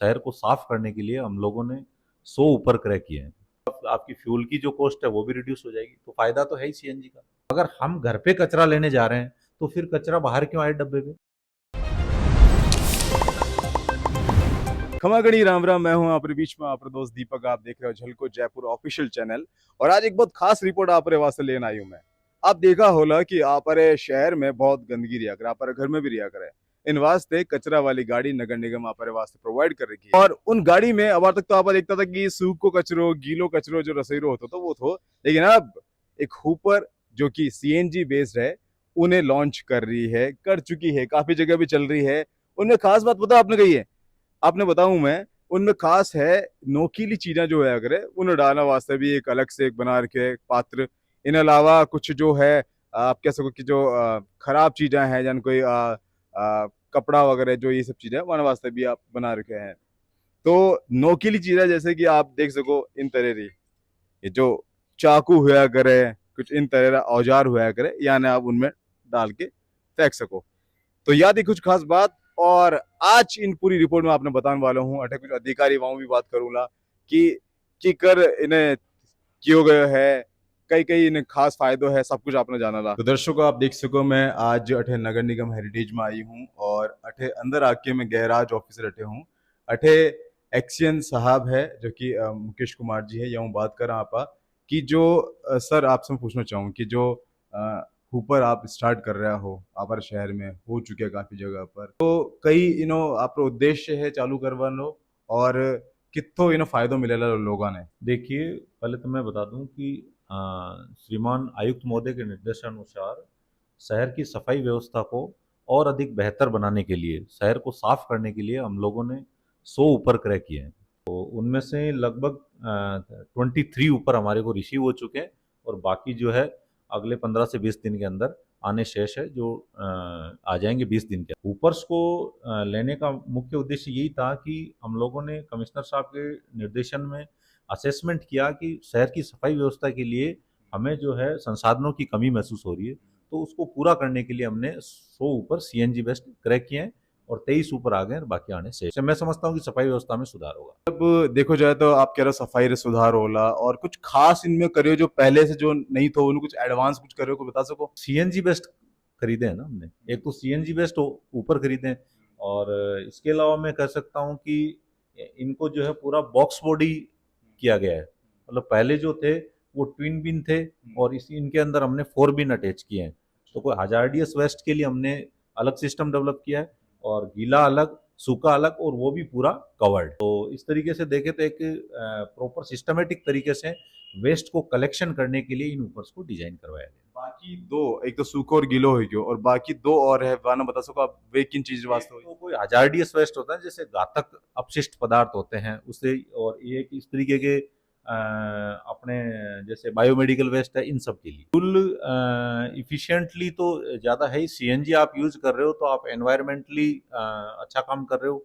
शहर को साफ करने के लिए हम लोगों ने 100 ऊपर क्रय किए हैं। आपकी फ्यूल की जो कॉस्ट है वो भी रिड्यूस हो जाएगी, तो फायदा तो है ही सीएनजी का। अगर हम घर पे कचरा लेने जा रहे हैं तो फिर कचरा बाहर क्यों आए डब्बे पे। खमागणी राम राम। मैं हूं आपके बीच में आपका दोस्त दीपक। आप देख रहे हो झलको जयपुर ऑफिशियल चैनल। और आज एक बहुत खास रिपोर्ट आप वास्ते लेने आई हूं मैं। आप देखा होला कि आप शहर में बहुत गंदगी रिया करे, आप घर में भी रिया करे। इन वास्ते कचरा वाली गाड़ी नगर निगम आप वास्ते प्रोवाइड कर रखी है। और उन गाड़ी में अब तक तो आप देखता था कि सूखो कचरो गीलो कचरो जो रसोईरो होता तो वो थो, लेकिन अब एक हुपर जो कि सीएनजी बेस्ड है उन्हें लॉन्च कर रही है, कर चुकी है, काफी जगह भी चल रही है। उनमें खास बात पता आपने कही है, आपने बताऊं मैं, उनमें खास है नोकीली चीजें जो है अगर उन्हें डालने वास्ते भी एक अलग से एक बना रखे पात्र। इन अलावा कुछ जो है आप कह सको कि जो खराब चीजें हैं जन कोई कपड़ा वगैरह जो ये सब चीजें वन वास्ते भी आप बना रखे हैं। तो नोकीली चीजें जैसे कि आप देख सको इन तरह री, ये जो चाकू हुआ करे, कुछ इन तरह औजार हुआ करे, यानी आप उनमें डाल के फेंक सको। तो याद ही कुछ खास बात। और आज इन पूरी रिपोर्ट में आपने बताने वाला हूँ, अटे कुछ अधिकारी वहां भी बात करूंगा कि कर इन्हें क्यों गयो है, कई कई इन्हें खास फायदो है, सब कुछ आपने जाना ला। तो दर्शकों आप देख सको मैं आज अठे नगर निगम हेरिटेज में आई हूँ और अठे अंदर आके मैं गैराज ऑफिसर अठे हूँ। अठे एक्सियन साहब है जो कि मुकेश कुमार जी है, या हूँ बात कर आपा कि जो सर आपसे मैं पूछना चाहूँ कि जो ऊपर आप स्टार्ट कर रहा हो आप शहर में हो चुके हैं काफी जगह पर, तो कई आप उद्देश्य है चालू करवानो और कितो फायदो मिलेला लोगों ने। देखिए, पहले तो मैं बता दूं कि श्रीमान आयुक्त महोदय के निर्देशानुसार शहर की सफाई व्यवस्था को और अधिक बेहतर बनाने के लिए, शहर को साफ करने के लिए हम लोगों ने 100 ऊपर क्रय किए हैं। तो उनमें से लगभग 23 ऊपर हमारे को रिसीव हो चुके हैं और बाकी जो है अगले 15 से 20 दिन के अंदर आने शेष है, जो आ जाएंगे 20 दिन के। ऊपर्स को लेने का मुख्य उद्देश्य यही था कि हम लोगों ने कमिश्नर साहब के निर्देशन में असेसमेंट किया कि शहर की सफाई व्यवस्था के लिए हमें जो है संसाधनों की कमी महसूस हो रही है, तो उसको पूरा करने के लिए हमने 100 ऊपर सीएनजी बेस्ट क्रैक किए हैं और 23 ऊपर आ गए और बाकी आने से मैं समझता हूँ कि सफाई व्यवस्था में सुधार होगा। अब देखो जाए तो आप कह रहे हो सफाई रे सुधार होला, और कुछ खास इनमें करियो जो पहले से जो नहीं तो उन्हें कुछ एडवांस कुछ करियो को बता सको। सीएनजी बेस्ट खरीदे हैं ना हमने, एक तो सीएनजी बेस्ट ऊपर खरीदे हैं और इसके अलावा मैं कह सकता हूँ कि इनको जो है पूरा बॉक्स बॉडी किया गया है। मतलब पहले जो थे वो ट्विन बिन थे और इसी इनके अंदर हमने 4 बिन अटैच किए हैं। तो कोई हजार्डियस वेस्ट के लिए हमने अलग सिस्टम डेवलप किया है और गीला अलग, सूखा अलग, और वो भी पूरा कवर्ड। तो इस तरीके से देखें तो एक प्रॉपर सिस्टमेटिक तरीके से वेस्ट को कलेक्शन करने के लिए इन ऊपर्स को डिजाइन करवाया गया। बाकी दो, एक तो सूखो और गीलो हो गयो, और बाकी दो और है वाना बता सको आप, वे किन चीज वास्ते हो। तो कोई हजार्डियस वेस्ट होता है, जैसे घातक अपशिष्ट पदार्थ होते हैं उससे, और ये इस तरीके के अपने जैसे बायोमेडिकल वेस्ट है, इन सब के लिए फुल इफिशिएंटली तो ज़्यादा है ही। सीएनजी आप यूज कर रहे हो तो आप एनवायरमेंटली अच्छा काम कर रहे हो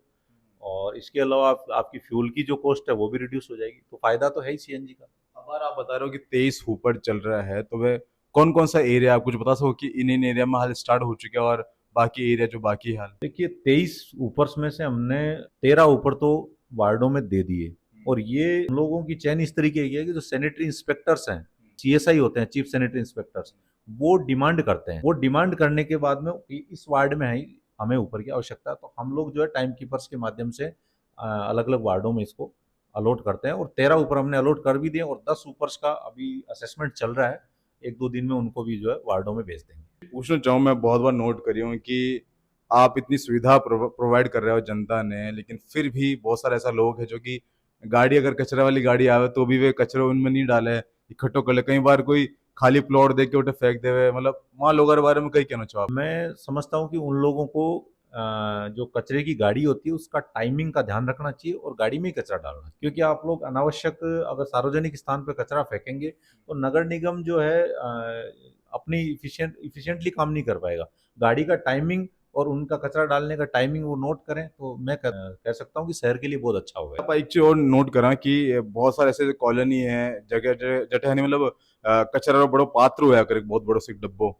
और इसके अलावा आपकी फ्यूल की जो कॉस्ट है वो भी रिड्यूस हो जाएगी, तो फायदा तो है ही सीएनजी का। अब आप बता रहे हो कि 23 हुपर चल रहा है, तो वे कौन कौन सा एरिया आप कुछ बता सको कि इन एरिया में हाल स्टार्ट हो चुके हैं और बाकी एरिया जो बाकी हाल। देखिए, 23 ऊपर्स में से हमने 13 ऊपर तो वार्डों में दे दिए और ये हम लोगों की चयन इस तरीके की है कि जो सैनिटरी इंस्पेक्टर्स हैं, सीएसआई होते हैं, चीफ सैनिटरी इंस्पेक्टर्स, वो डिमांड करते हैं। वो डिमांड करने के बाद में इस वार्ड में है हमें ऊपर की आवश्यकता है, तो हम लोग जो है टाइम कीपर्स के माध्यम से अलग अलग वार्डों में इसको अलॉट करते हैं और 13 ऊपर हमने अलॉट कर भी दिए और 10 ऊपर्स का अभी असेसमेंट चल रहा है। एक दो दिन में उनको भी जो है वार्डों में भेज देंगे। पूछना चाहूँ, मैं बहुत बार नोट करी हूँ कि आप इतनी सुविधा प्रोवाइड कर रहे हो जनता ने, लेकिन फिर भी बहुत सारे ऐसा लोग है जो कि गाड़ी, अगर कचरा वाली गाड़ी आवे तो भी वे कचरा उनमें नहीं डाले, इकट्ठो कर ले। कई बार कोई खाली प्लॉट देख के उठे फेंक देवे, मतलब वहाँ लोगों के बारे में कई कहना चाहो आप। मैं समझता हूँ कि उन लोगों को जो कचरे की गाड़ी होती है उसका टाइमिंग का ध्यान रखना चाहिए और गाड़ी में ही कचरा डालना चाहिए, क्योंकि आप लोग अनावश्यक अगर सार्वजनिक स्थान पर कचरा फेंकेंगे तो नगर निगम जो है अपनी इफिशिएंटली काम नहीं कर पाएगा। गाड़ी का टाइमिंग और उनका कचरा डालने का टाइमिंग वो नोट करें तो मैं कह सकता हूँ कि शहर के लिए बहुत अच्छा होगा। आप एक चीज और नोट करा कि बहुत सारे ऐसे कॉलोनी है जगह जटे मतलब कचरा रो बड़ो पात्र हुआ कर, एक बहुत बड़ो से डब्बो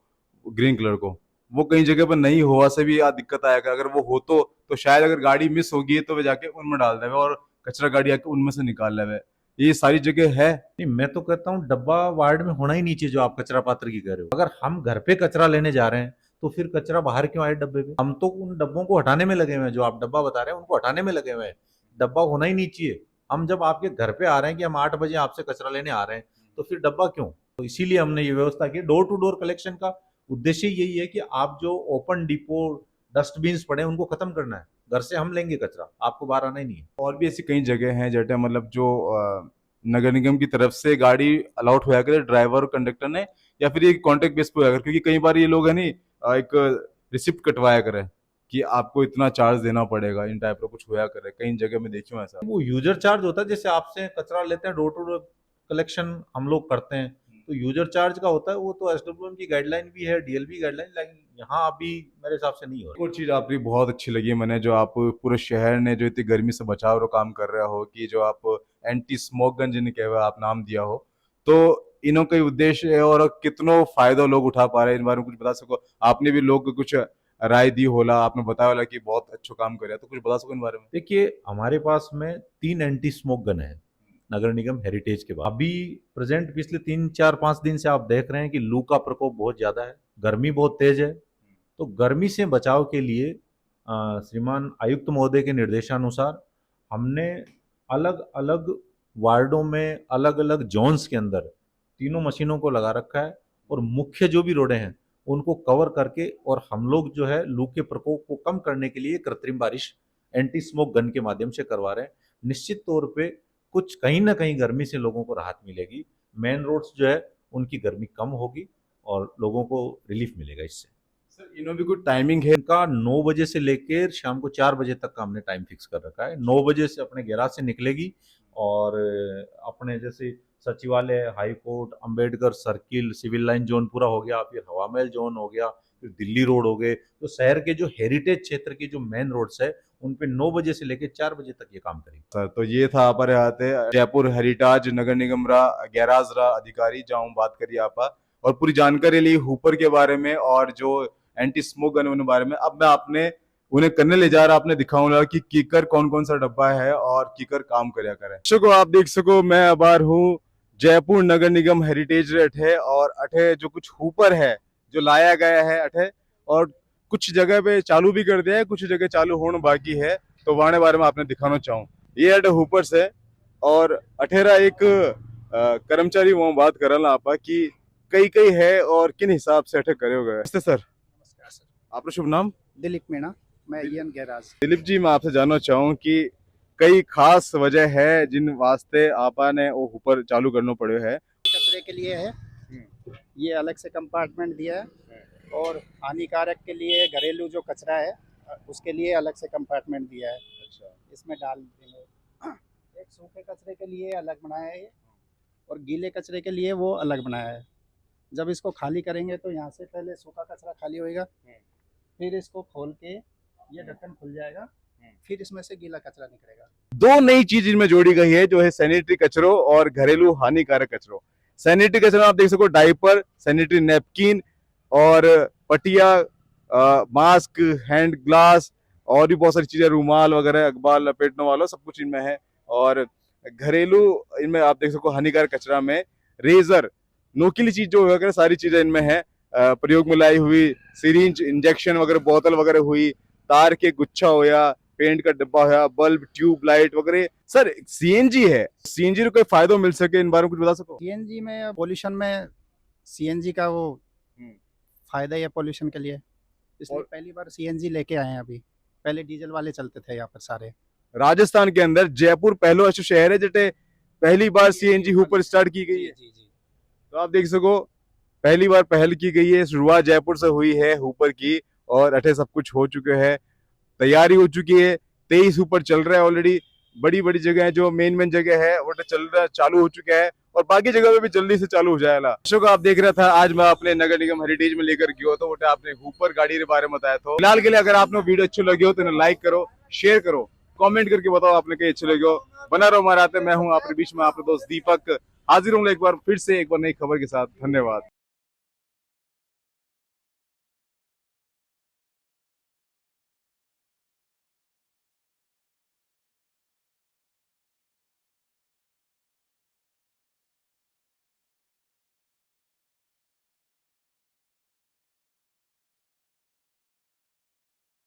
ग्रीन कलर को, वो कहीं जगह पर नहीं हुआ से भी दिक्कत आएगा। अगर वो हो तो शायद अगर गाड़ी मिस होगी तो वे जाके उनमें डाल देवे और कचरा गाड़ी आके उनमें से निकाल लेवे। ये सारी जगह है। नहीं, मैं तो कहता हूँ डब्बा वार्ड में होना ही नहीं चाहिए, जो आप कचरा पात्र की कह रहे हो। अगर हम घर पे कचरा लेने जा रहे हैं तो फिर कचरा बाहर क्यों आए डब्बे पे? हम तो उन डब्बों को हटाने में लगे हुए हैं, जो आप डब्बा बता रहे हैं उनको हटाने में लगे हुए हैं। डब्बा होना ही नहीं चाहिए। हम जब आपके घर पे आ रहे हैं कि हम 8 बजे आपसे कचरा लेने आ रहे हैं, तो फिर डब्बा क्यों? तो इसीलिए हमने ये व्यवस्था की। डोर टू डोर कलेक्शन का उद्देश्य यही है कि आप जो ओपन डिपो डस्टबिन पड़े हैं उनको खत्म करना है। घर से हम लेंगे कचरा, आपको बाहर आना ही नहीं है। और भी ऐसी कई जगह हैं जैसे मतलब जो नगर निगम की तरफ से गाड़ी अलाउट होया करे ड्राइवर और कंडक्टर ने, या फिर ये कॉन्ट्रैक्ट बेस पे होया करे, क्योंकि कई बार ये लोग है नहीं एक रिसिप्ट कटवाया करे कि आपको इतना चार्ज देना पड़ेगा, इन टाइप का कुछ होया करे। कई जगह में देखियो ऐसा। वो यूजर चार्ज होता है, जैसे आपसे कचरा लेते हैं, डोर टू डोर कलेक्शन हम लोग करते हैं, तो यूजर चार्ज का होता है। वो तो एसडब्ल्यूएम की गाइडलाइन भी है, डीएलबी गाइडलाइन, लेकिन यहाँ अभी मेरे हिसाब से नहीं हो एक रहा। और चीज आपकी बहुत अच्छी लगी मैंने, जो आप पूरे शहर ने जो इतनी गर्मी से बचाव और काम कर रहे हो, कि जो आप एंटी स्मोक गन जिन्हें कहे हुए आप नाम दिया हो, तो इनों का उद्देश्य है और कितनों फायदा लोग उठा पा रहे हैं, इन बारे में कुछ बता सको? आपने भी लोग को कुछ राय दी होला, आपने बताया होला कि बहुत अच्छा काम कर रहा है, तो कुछ बता सको इन बारे में? देखिए, हमारे पास में 3 एंटी स्मोक गन है नगर निगम हेरिटेज के बाद। अभी प्रेजेंट पिछले 3 4 5 दिन से आप देख रहे हैं कि लू का प्रकोप बहुत ज्यादा है, गर्मी बहुत तेज है। तो गर्मी से बचाव के लिए श्रीमान आयुक्त महोदय के निर्देशानुसार हमने अलग अलग वार्डों में, अलग अलग जोन्स के अंदर तीनों मशीनों को लगा रखा है, और मुख्य जो भी रोडें हैं उनको कवर करके, और हम लोग जो है लू के प्रकोप को कम करने के लिए कृत्रिम बारिश एंटी स्मोक गन के माध्यम से करवा रहे हैं। निश्चित तौर पे कुछ कहीं ना कहीं गर्मी से लोगों को राहत मिलेगी। मेन रोड्स जो है उनकी गर्मी कम होगी और लोगों को रिलीफ मिलेगा इससे। सर इन्हों भी कुछ टाइमिंग है? इनका 9 बजे से लेकर शाम को 4 बजे तक का हमने टाइम फिक्स कर रखा है। 9 बजे से अपने गैराज से निकलेगी, और अपने जैसे सचिवालय, high court, Ambedkar circle, civil line zone पूरा हो गया, फिर हवा महल जोन हो गया, फिर दिल्ली रोड हो गए, तो शहर के जो हेरिटेज क्षेत्र के जो मेन रोड्स है उन पे 9 बजे से लेकर 4 बजे तक ये काम करेगी। सर तो ये था आप आते जयपुर हेरिटाज नगर निगम रा गैराज रा अधिकारी, जहाँ बात करिए आप, और पूरी जानकारी ली हुपर के बारे में और जो एंटी स्मोक गन उन बारे में। अब मैं आपने उन्हें करने ले जा रहा, आपने दिखाऊंगा कि कीकर कौन कौन सा डब्बा है और कीकर काम करया करे। दर्शकों आप देख सको, मैं अबार हूँ जयपुर नगर निगम हेरिटेज रे अठे, और अठे जो कुछ हुपर है जो लाया गया है अठे, और कुछ जगह पे चालू भी कर दिया है, कुछ जगह चालू होना बाकी है, तो वाने बारे में आपने दिखाना चाहूँ। ये अठे हुपर से, और अठेरा एक कर्मचारी वो बात करल आप कि कई कई है और किन हिसाब से अठे करे गए। नमस्ते सर। नमस्कार सर। आपका शुभ नाम? दिलीप मीणा, मैं ईएन गैराज। दिलीप जी, मैं आपसे जानना चाहूँ कि कई खास वजह है जिन वास्ते आपने वो ऊपर चालू करना पड़े है? कचरे के लिए है, ये अलग से कंपार्टमेंट दिया है, और हानिकारक के लिए घरेलू जो कचरा है उसके लिए अलग से कंपार्टमेंट दिया है। अच्छा। इसमें डाल देंगे। एक सूखे कचरे के लिए अलग बनाया है ये, और गीले कचरे के लिए वो अलग बनाया है। जब इसको खाली करेंगे तो यहाँ से पहले सूखा कचरा खाली होएगा, फिर इसको खोल के ये ढक्कन खुल जाएगा, फिर इसमें से गीला कचरा निकलेगा। दो नई चीज इनमें जोड़ी गई है, जो है सैनिटरी कचरो और घरेलू हानिकारक कचरो। सैनिटरी कचरा आप देख सको, डायपर, सैनिटरी नैपकिन और पटिया, मास्क, हैंड ग्लास, और भी बहुत सारी चीजें, रूमाल वगैरह, अखबार लपेटने वाला, सब कुछ इनमें है। और घरेलू इनमें आप देख सको हानिकारक कचरा में रेजर, नोकीली चीज जो वगैरह सारी चीजें इनमें है। प्रयोग में लाई हुई सिरिंज, इंजेक्शन वगैरह, बोतल वगैरह हुई, तार के गुच्छा होया, पेंट का डब्बा होया, बल्ब, ट्यूब लाइट वगैरह। सर सीएनजी है, सीएनजी को कोई फायदा मिल सके, इन बारे में कुछ बता सको? सीएनजी में पोल्यूशन में सीएनजी का वो फायदा ही है पोल्यूशन के लिए, इसलिए और- पहली बार सीएनजी लेके आए हैं। अभी पहले डीजल वाले चलते थे यहाँ पर सारे। राजस्थान के अंदर जयपुर पहलो ऐसा शहर है जटे पहली बार सीएनजी ऊपर स्टार्ट की गई है। जी जी। तो आप देख सको, पहली बार पहल की गई है, शुरुआत जयपुर से हुई है ऊपर की, और अठे सब कुछ हो चुके हैं, तैयारी हो चुकी है। 23 ऊपर चल रहा है ऑलरेडी। बड़ी बड़ी जगह है, जो मेन जगह है वो चल रहा, चालू हो चुका है, और बाकी जगह पे भी जल्दी से चालू हो जाएगा। दर्शकों आप देख रहा था, आज मैं अपने नगर निगम हेरिटेज में लेकर गया तो वो आपने ऊपर गाड़ी के बारे में बताया। तो फिलहाल के लिए अगर आपने वीडियो अच्छी लगी हो तो लाइक करो, शेयर करो, कमेंट करके बताओ आपने कहीं अच्छी लगी हो। बना रहो हमारे आते, मैं हूँ आपके बीच में आपका दोस्त दीपक, हाजिर हूँ एक बार फिर से एक बार नई खबर के साथ। धन्यवाद।